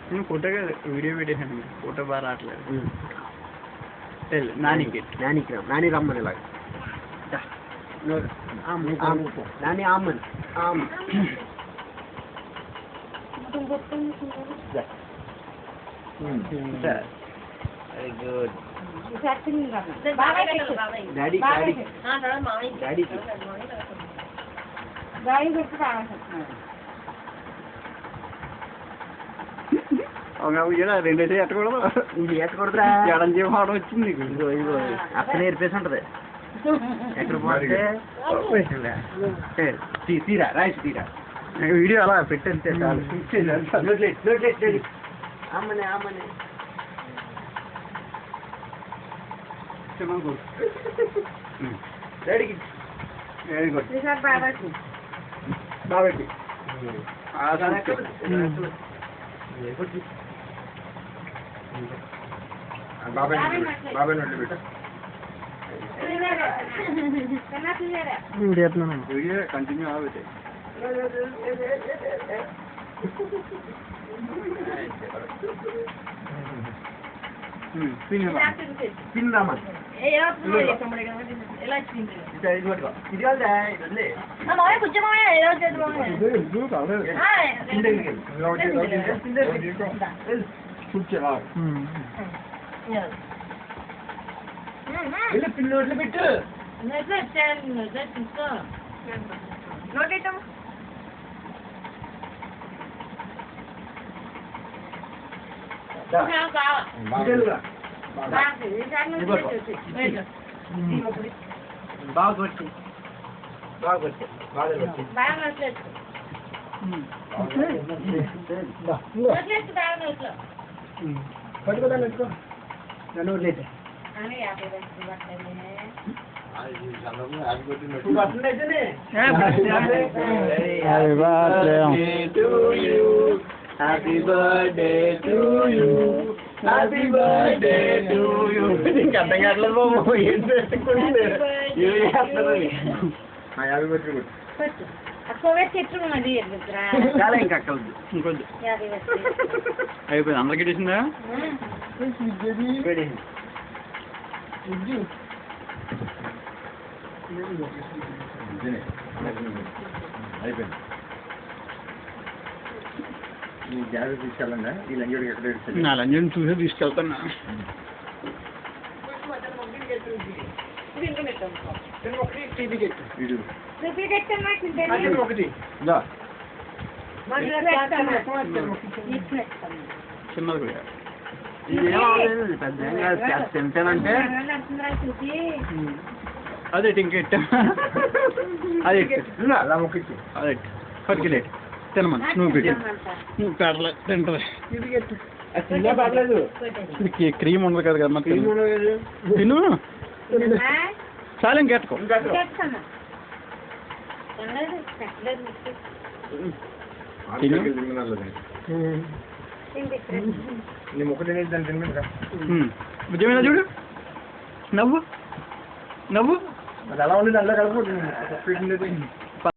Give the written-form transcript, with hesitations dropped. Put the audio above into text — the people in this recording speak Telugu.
నేను ఫోటోగా వీడియో ఫోటో బాగా రావట్లేదు. నానికి నాని రమ్మని ఇలాగ నాని ఆమ్మని వెరీ గుడ్ డాడీ రెండైతే ఎట్టకూడదు. ఎట్టకూడదురా ఎడం జీవం అవడం వచ్చింది. ఇదిగో ఇదిగో అక్కడ నేర్పేసి ఉంటది. ఎక్కడ పోతే తీరా రైట్ తీరా వీడియో అలా పెట్టేస్తే చాలు. అమ్మని అమ్మని డాడీకి వెరీ గుడ్ బాబెట్టి బాబాయ్ నోట్లు పెట్టు. వీడియో కంటిన్యూ ఆಗುತ್ತೆ. తిందామా పిల్లోట్లు పెట్టు బాగా కొట్టి బాగా కొట్టి పట్టుకోదా పెట్టుకో నన్ను వదిలేట happy birthday to you happy birthday to you నీకు అర్థం కావట్లేదు బాబు. ఏం చేసుకుంటే హ్యాపీ బర్త్డే చాలా ఇంకా అక్కలదు ఇంకొద్దు అయిపోయింది. అందరికీ చేసిందా? అయిపోయింది. ఈ జాగ్రత్త తీసుకెళ్ళండి. ఈ లంజోడికి ఎక్కడ నా లంజోడిని చూసే తీసుకెళ్తాను. ఒకటి చిన్నది కూడా తింటానంటే అదే ఇంకెట్టా అదే అలా మొక్కిచ్చు అదే పట్టుకెళ్ళేటి తినమని నువ్వు పెట్టి నువ్వు పెడలే తింటది. పర్లేదు క్రీమ్ ఉండదు కదా కదా తిను చాలా ఇంకెట్టుకో. ఉద్యమేనా చూడు నవ్వు నవ్వు అది అలా ఉంది. అందులో కలుపు